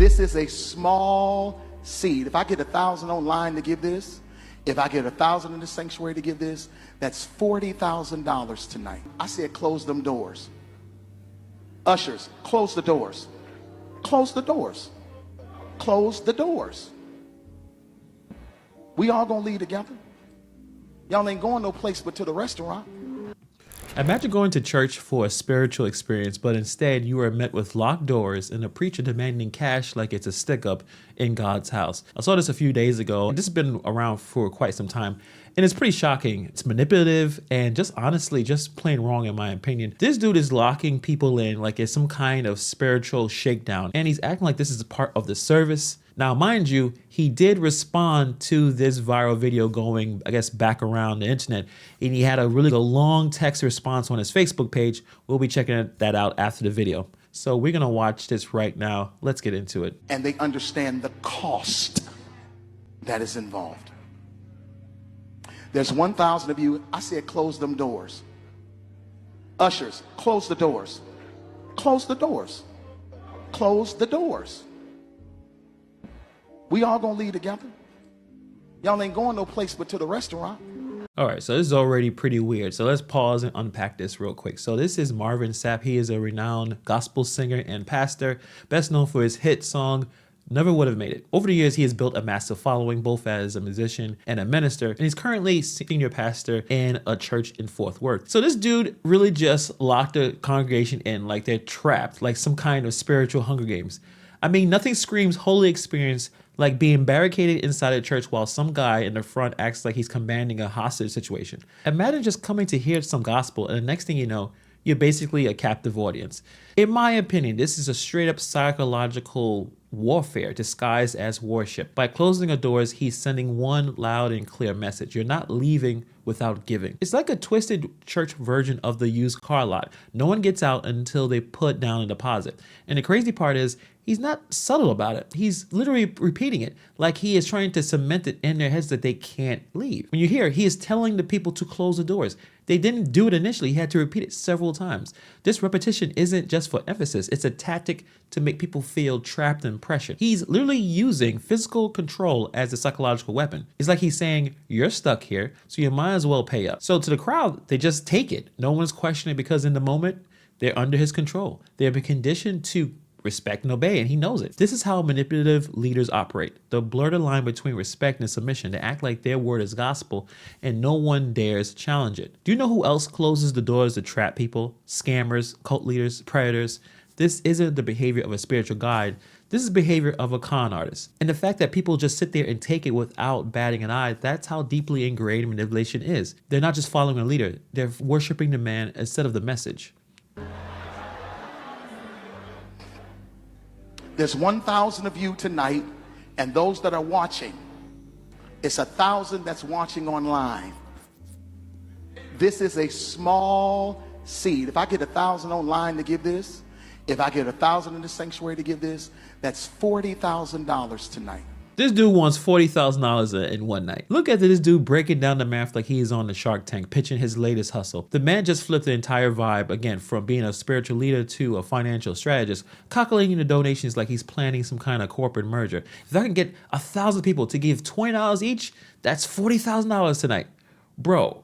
This is a small seed. If I get 1,000 online to give this, if I get 1,000 in the sanctuary to give this, that's $40,000 tonight. I said close them doors. Ushers, close the doors. Close the doors. Close the doors. We all gonna leave together. Y'all ain't going no place but to the restaurant. Imagine going to church for a spiritual experience, but instead you are met with locked doors and a preacher demanding cash like it's a stick up in God's house. I saw this a few days ago. This has been around for quite some time, and it's pretty shocking. It's manipulative and just honestly just plain wrong in my opinion. This dude is locking people in like it's some kind of spiritual shakedown, and he's acting like this is a part of the service. Now, mind you, he did respond to this viral video going, I guess, back around the internet, and he had a really long text response on his Facebook page. We'll be checking that out after the video. So we're gonna watch this right now. Let's get into it. And they understand the cost that is involved. There's 1,000 of you. I said close them doors. Ushers, close the doors. Close the doors. Close the doors. We all gonna leave together. Y'all ain't going no place but to the restaurant. All right, so this is already pretty weird. So let's pause and unpack this real quick. So this is Marvin Sapp. He is a renowned gospel singer and pastor, best known for his hit song, Never Would Have Made It. Over the years, he has built a massive following, both as a musician and a minister, and he's currently senior pastor in a church in Fort Worth. So this dude really just locked the congregation in like they're trapped, like some kind of spiritual Hunger Games. I mean, nothing screams holy experience like being barricaded inside a church while some guy in the front acts like he's commanding a hostage situation. Imagine just coming to hear some gospel and the next thing you know, you're basically a captive audience. In my opinion, this is a straight up psychological warfare disguised as worship. By closing the doors, he's sending one loud and clear message. You're not leaving without giving. It's like a twisted church version of the used car lot. No one gets out until they put down a deposit. And the crazy part is, he's not subtle about it. He's literally repeating it like he is trying to cement it in their heads that they can't leave. When you hear, he is telling the people to close the doors. They didn't do it initially. He had to repeat it several times. This repetition isn't just for emphasis. It's a tactic to make people feel trapped and pressured. He's literally using physical control as a psychological weapon. It's like he's saying, you're stuck here, so you might as well pay up. So to the crowd, they just take it. No one's questioning because in the moment, they're under his control. They have been conditioned to respect and obey, and he knows it. This is how manipulative leaders operate. They'll blur the line between respect and submission. They act like their word is gospel and no one dares challenge it. Do you know who else closes the doors to trap people? Scammers, cult leaders, predators. This isn't the behavior of a spiritual guide. This is behavior of a con artist. And the fact that people just sit there and take it without batting an eye, that's how deeply ingrained manipulation is. They're not just following a leader. They're worshiping the man instead of the message. There's 1,000 of you tonight, and those that are watching, it's 1,000 that's watching online. This is a small seed. If I get 1,000 online to give this, if I get 1,000 in the sanctuary to give this, that's $40,000 tonight. This dude wants $40,000 in one night. Look at this dude breaking down the math like he is on the Shark Tank, pitching his latest hustle. The man just flipped the entire vibe, again, from being a spiritual leader to a financial strategist, calculating the donations like he's planning some kind of corporate merger. If I can get 1,000 people to give $20 each, that's $40,000 tonight. Bro,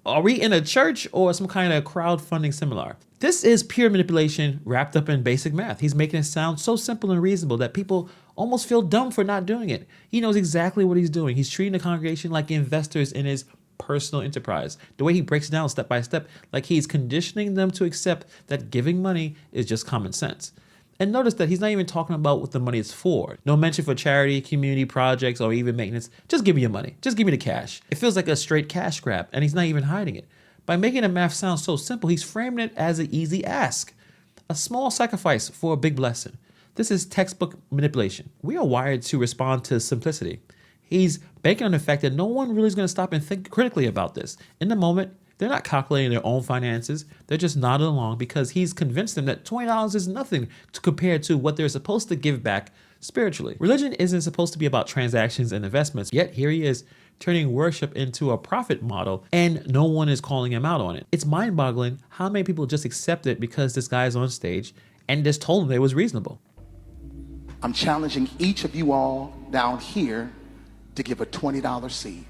are we in a church or some kind of crowdfunding seminar? This is pure manipulation wrapped up in basic math. He's making it sound so simple and reasonable that people almost feel dumb for not doing it. He knows exactly what he's doing. He's treating the congregation like investors in his personal enterprise. The way he breaks it down step by step, like he's conditioning them to accept that giving money is just common sense. And notice that he's not even talking about what the money is for. No mention for charity, community projects, or even maintenance. Just give me your money. Just give me the cash. It feels like a straight cash grab, and he's not even hiding it. By making the math sound so simple, he's framing it as an easy ask. A small sacrifice for a big blessing. This is textbook manipulation. We are wired to respond to simplicity. He's banking on the fact that no one really is going to stop and think critically about this. In the moment, they're not calculating their own finances. They're just nodding along because he's convinced them that $20 is nothing to compare to what they're supposed to give back spiritually. Religion isn't supposed to be about transactions and investments, yet here he is turning worship into a profit model and no one is calling him out on it. It's mind-boggling how many people just accept it because this guy is on stage and just told him it was reasonable. I'm challenging each of you all down here to give a $20 seed.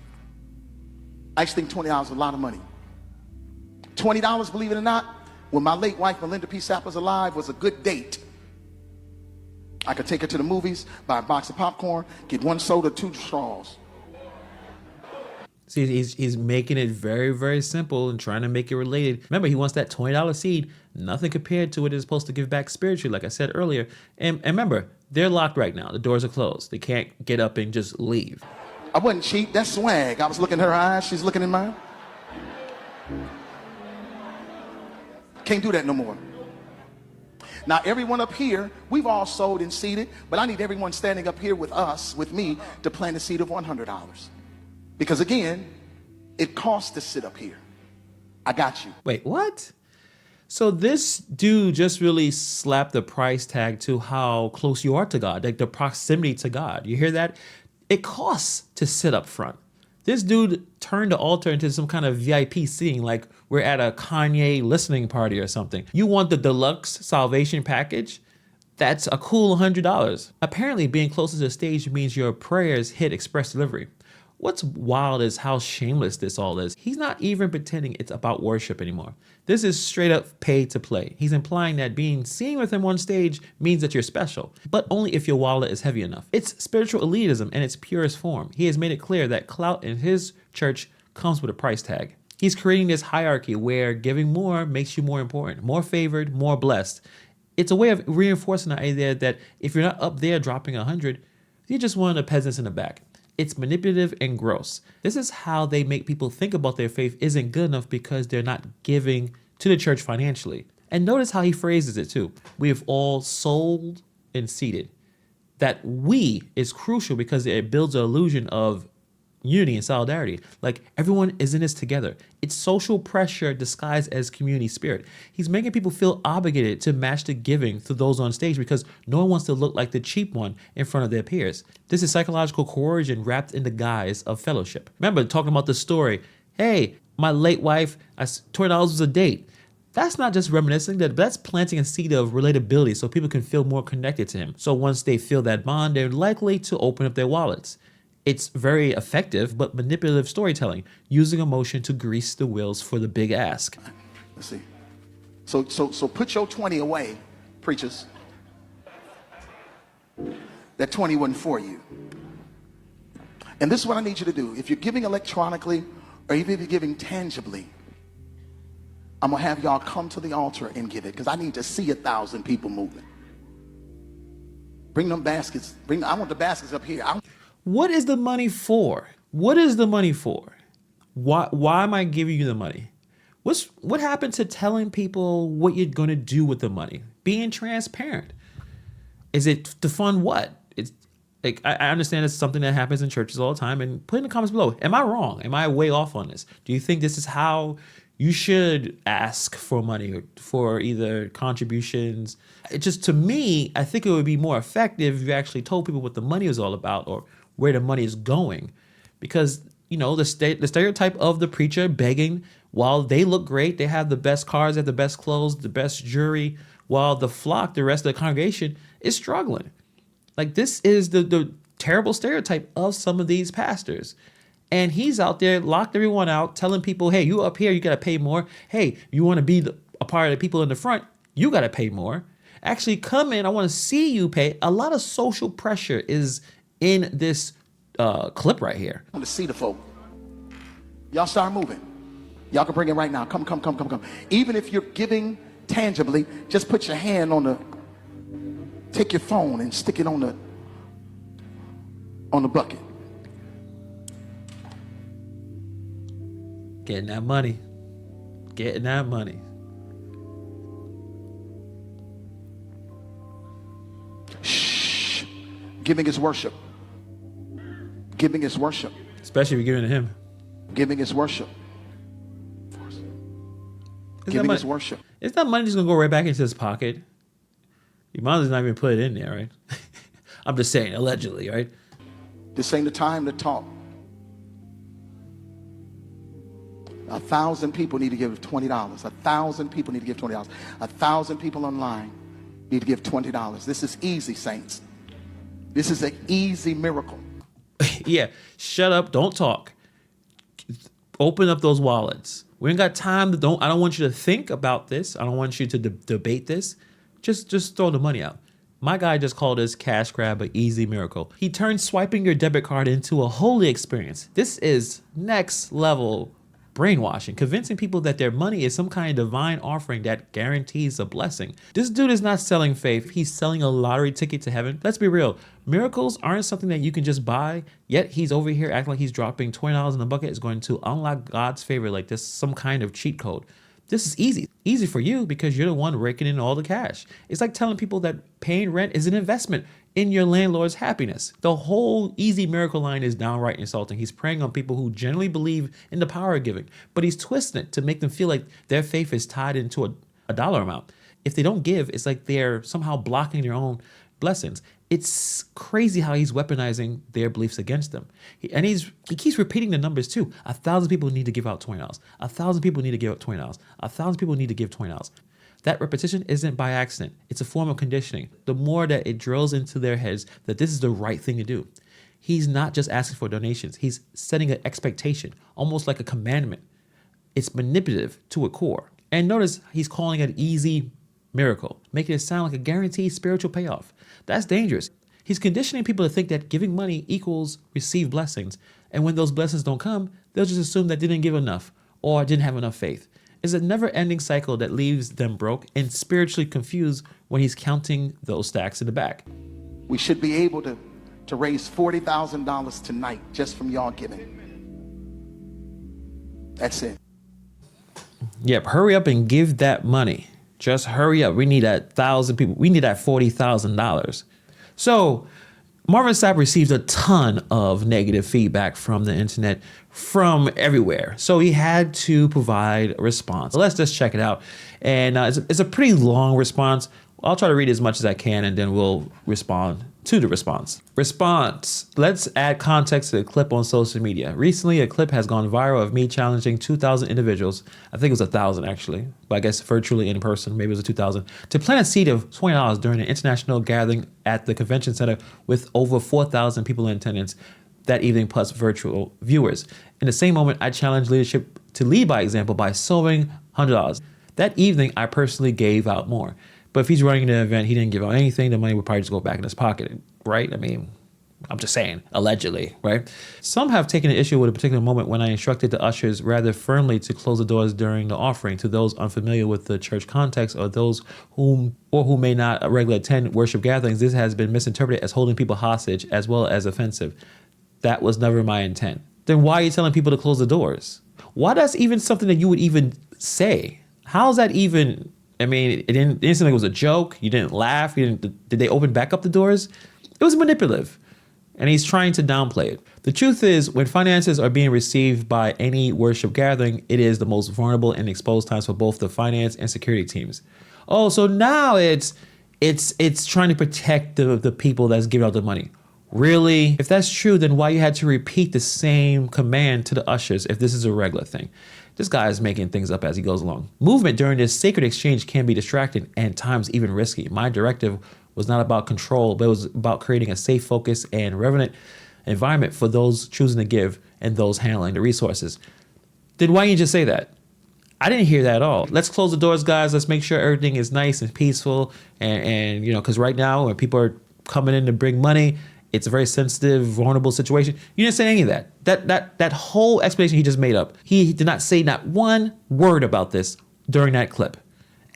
I actually think $20 is a lot of money. $20, believe it or not, when my late wife, Melinda P. Sapp, was alive, was a good date. I could take her to the movies, buy a box of popcorn, get 1 soda, 2 straws. See, he's making it very, very simple and trying to make it related. Remember, he wants that $20 seed, nothing compared to what it's supposed to give back spiritually, like I said earlier. And remember, they're locked right now. The doors are closed. They can't get up and just leave. I wasn't cheap. That's swag. I was looking in her eyes. She's looking in mine. Can't do that no more. Now, everyone up here, we've all sold and seeded, but I need everyone standing up here with us, with me, to plant a seed of $100. Because again, it costs to sit up here. I got you. Wait, what? So this dude just really slapped the price tag to how close you are to God, like the proximity to God. You hear that? It costs to sit up front. This dude turned the altar into some kind of VIP seating, like we're at a Kanye listening party or something. You want the deluxe salvation package? That's a cool $100. Apparently, being closer to the stage means your prayers hit express delivery. What's wild is how shameless this all is. He's not even pretending it's about worship anymore. This is straight up pay to play. He's implying that being seen with him on stage means that you're special, but only if your wallet is heavy enough. It's spiritual elitism in its purest form. He has made it clear that clout in his church comes with a price tag. He's creating this hierarchy where giving more makes you more important, more favored, more blessed. It's a way of reinforcing the idea that if you're not up there dropping 100, you're just one of the peasants in the back. It's manipulative and gross. This is how they make people think about their faith isn't good enough because they're not giving to the church financially. And notice how he phrases it too. We have all sold and seeded. That we is crucial because it builds an illusion of unity and solidarity. Like everyone is in this together. It's social pressure disguised as community spirit. He's making people feel obligated to match the giving to those on stage because no one wants to look like the cheap one in front of their peers. This is psychological coercion wrapped in the guise of fellowship. Remember talking about the story. Hey, my late wife, $20 was a date. That's not just reminiscing, that's planting a seed of relatability so people can feel more connected to him. So once they feel that bond, they're likely to open up their wallets. It's very effective, but manipulative storytelling, using emotion to grease the wheels for the big ask. Let's see. So put your 20 away, preachers. That 20 wasn't for you. And this is what I need you to do. If you're giving electronically, or even if you're giving tangibly, I'm going to have y'all come to the altar and give it, because I need to see 1,000 people moving. Bring them baskets. I want the baskets up here. What is the money for? What is the money for? Why am I giving you the money? What happened to telling people what you're going to do with the money? Being transparent. Is it to fund what? It's like I understand it's something that happens in churches all the time. And put in the comments below. Am I wrong? Am I way off on this? Do you think this is how you should ask for money or for either contributions? It just, to me, I think it would be more effective if you actually told people what the money is all about or where the money is going. Because, you know, the stereotype of the preacher begging, while they look great, they have the best cars, they have the best clothes, the best jewelry, while the flock, the rest of the congregation, is struggling. Like, this is the terrible stereotype of some of these pastors. And he's out there, locked everyone out, telling people, hey, you up here, you got to pay more. Hey, you want to be a part of the people in the front, you got to pay more. Actually, come in, I want to see you pay. A lot of social pressure is in this clip right here. I want to see the folk. Y'all start moving. Y'all can bring it right now. Come. Even if you're giving tangibly, just put your hand on take your phone and stick it on the bucket. Getting that money. Getting that money. Shh. Giving is worship. Giving is worship. Especially if you're giving to him. Giving is worship. Giving is worship. Is that money just going to go right back into his pocket? You might as well not even put it in there, right? I'm just saying, allegedly, right? This ain't the time to talk. 1,000 people need to give $20. 1,000 people need to give $20. 1,000 people online need to give $20. This is easy, saints. This is an easy miracle. Yeah, shut up, don't talk. Open up those wallets. We ain't got time to I don't want you to think about this. I don't want you to debate this. Just throw the money out. My guy just called this cash grab an easy miracle. He turned swiping your debit card into a holy experience. This is next level brainwashing, convincing people that their money is some kind of divine offering that guarantees a blessing. This dude is not selling faith. He's selling a lottery ticket to heaven. Let's be real. Miracles aren't something that you can just buy, yet he's over here acting like he's dropping $20 in the bucket is going to unlock God's favor like this some kind of cheat code. This is easy. Easy for you because you're the one raking in all the cash. It's like telling people that paying rent is an investment in your landlord's happiness. The whole easy miracle line is downright insulting. He's preying on people who generally believe in the power of giving, but he's twisting it to make them feel like their faith is tied into a dollar amount. If they don't give, it's like they're somehow blocking their own blessings. It's crazy how he's weaponizing their beliefs against them. He keeps repeating the numbers too. 1,000 people need to give out $20. 1,000 people need to give out $20. 1,000 people need to give $20. That repetition isn't by accident. It's a form of conditioning. The more that it drills into their heads that this is the right thing to do. He's not just asking for donations. He's setting an expectation, almost like a commandment. It's manipulative to a core. And notice he's calling it easy miracle, making it sound like a guaranteed spiritual payoff. That's dangerous. He's conditioning people to think that giving money equals receive blessings. And when those blessings don't come, they'll just assume that they didn't give enough or didn't have enough faith. It's a never-ending cycle that leaves them broke and spiritually confused when he's counting those stacks in the back. We should be able to raise $40,000 tonight just from y'all giving. That's it. Yep, hurry up and give that money. Just hurry up. We need 1,000 people. We need that $40,000. So Marvin Sapp received a ton of negative feedback from the internet, from everywhere. So he had to provide a response. So let's just check it out. And it's a pretty long response. I'll try to read as much as I can, and then we'll respond to the response. Response. Let's add context to the clip on social media. Recently, a clip has gone viral of me challenging 2,000 individuals. I think it was 1,000 actually, but I guess virtually in person, maybe it was 2,000, to plant a seed of $20 during an international gathering at the convention center with over 4,000 people in attendance that evening plus virtual viewers. In the same moment, I challenged leadership to lead by example by sowing $100. That evening, I personally gave out more. But if he's running the event, he didn't give out anything, the money would probably just go back in his pocket, right? I mean, I'm just saying, allegedly, right? Some have taken an issue with a particular moment when I instructed the ushers rather firmly to close the doors during the offering. To those unfamiliar with the church context or those who may not regularly attend worship gatherings, this has been misinterpreted as holding people hostage as well as offensive. That was never my intent. Then why are you telling people to close the doors? Why that's even something that you would even say? How's that even... I mean, it didn't seem like it was a joke. You didn't laugh. Did they open back up the doors? It was manipulative. And he's trying to downplay it. The truth is, when finances are being received by any worship gathering, it is the most vulnerable and exposed times for both the finance and security teams. Oh, so now it's trying to protect the people that's giving out the money. Really? If that's true, then why you had to repeat the same command to the ushers if this is a regular thing? This guy is making things up as he goes along. Movement during this sacred exchange can be distracting and times even risky. My directive was not about control, but it was about creating a safe, focus, and reverent environment for those choosing to give and those handling the resources. Then why didn't you just say that? I didn't hear that at all. Let's close the doors, guys. Let's make sure everything is nice and peaceful. And you know, because right now when people are coming in to bring money, it's a very sensitive, vulnerable situation. You didn't say any of that. That whole explanation he just made up. He did not say not one word about this during that clip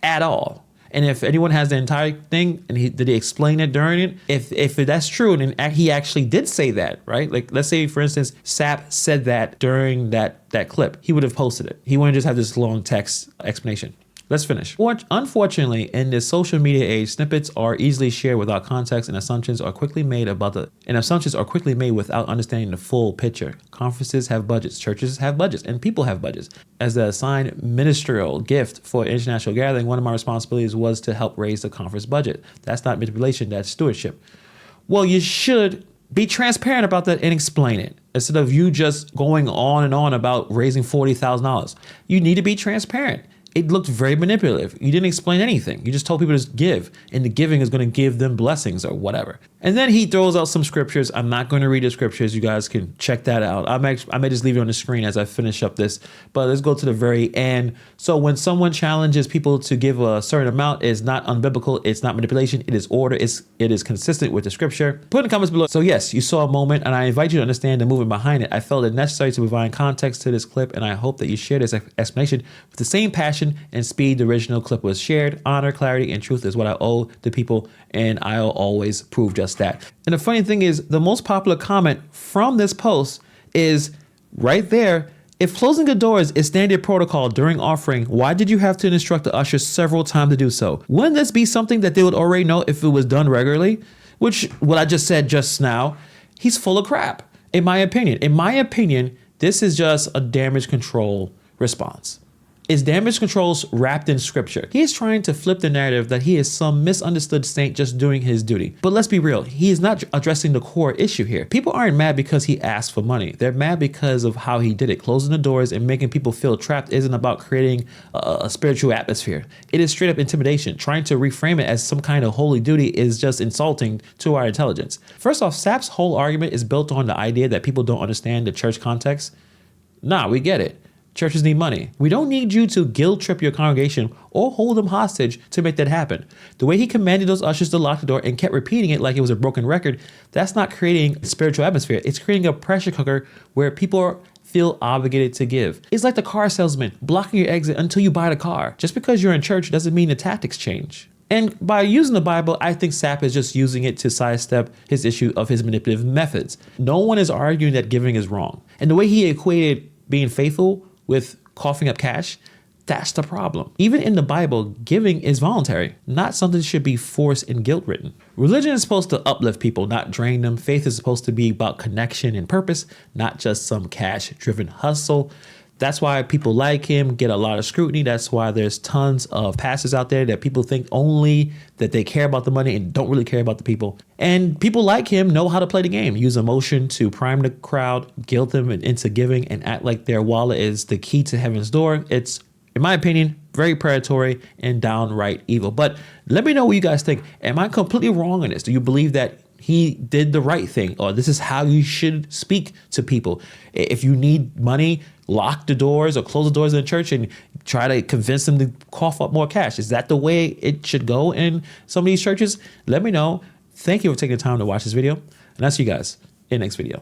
at all. And if anyone has the entire thing, and did he explain it during it? If that's true, and he actually did say that, right? Like, let's say, for instance, Sapp said that during that clip, he would have posted it. He wouldn't just have this long text explanation. Let's finish. Unfortunately, in this social media age, snippets are easily shared without context, and assumptions are quickly made without understanding the full picture. Conferences have budgets, churches have budgets, and people have budgets. As the assigned ministerial gift for an international gathering, one of my responsibilities was to help raise the conference budget. That's not manipulation, that's stewardship. Well, you should be transparent about that and explain it instead of you just going on and on about raising $40,000. You need to be transparent. it looked very manipulative. You didn't explain anything. You just told people to give, and the giving is going to give them blessings or whatever. And then he throws out some scriptures. I'm not going to read the scriptures. You guys can check that out. I may just leave it on the screen as I finish up this, but let's go to the very end. So when someone challenges people to give a certain amount, it's not unbiblical. It's not manipulation. It is order. It is consistent with the scripture. Put in the comments below. So yes, you saw a moment, and I invite you to understand the movement behind it. I felt it necessary to provide context to this clip, and I hope that you share this explanation with the same passion and speed the original clip was shared. Honor, clarity, and truth is what I owe to people, and I'll always prove just that. And the funny thing is, the most popular comment from this post is right there. If closing the doors is standard protocol during offering, why did you have to instruct the ushers several times to do so? Wouldn't this be something that they would already know if it was done regularly? Which, what I just said just now, he's full of crap, in my opinion. In my opinion, this is just a damage control response. Is damage controls wrapped in scripture. He is trying to flip the narrative that he is some misunderstood saint just doing his duty. But let's be real, he is not addressing the core issue here. People aren't mad because he asked for money. They're mad because of how he did it. Closing the doors and making people feel trapped isn't about creating a spiritual atmosphere. It is straight up intimidation. Trying to reframe it as some kind of holy duty is just insulting to our intelligence. First off, Sapp's whole argument is built on the idea that people don't understand the church context. Nah, we get it. Churches need money. We don't need you to guilt trip your congregation or hold them hostage to make that happen. The way he commanded those ushers to lock the door and kept repeating it like it was a broken record, that's not creating a spiritual atmosphere. It's creating a pressure cooker where people feel obligated to give. It's like the car salesman blocking your exit until you buy the car. Just because you're in church doesn't mean the tactics change. And by using the Bible, I think Sapp is just using it to sidestep his issue of his manipulative methods. No one is arguing that giving is wrong. And the way he equated being faithful with coughing up cash, that's the problem. Even in the Bible, giving is voluntary, not something that should be forced and guilt ridden. Religion is supposed to uplift people, not drain them. Faith is supposed to be about connection and purpose, not just some cash driven hustle. That's why people like him get a lot of scrutiny. That's why there's tons of pastors out there that people think only that they care about the money and don't really care about the people. And people like him know how to play the game, use emotion to prime the crowd, guilt them into giving, and act like their wallet is the key to heaven's door. It's, in my opinion, very predatory and downright evil. But let me know what you guys think. Am I completely wrong on this? Do you believe that he did the right thing, or this is how you should speak to people? If you need money, lock the doors or close the doors in the church and try to convince them to cough up more cash. Is that the way it should go in some of these churches? Let me know. Thank you for taking the time to watch this video, and I'll see you guys in the next video.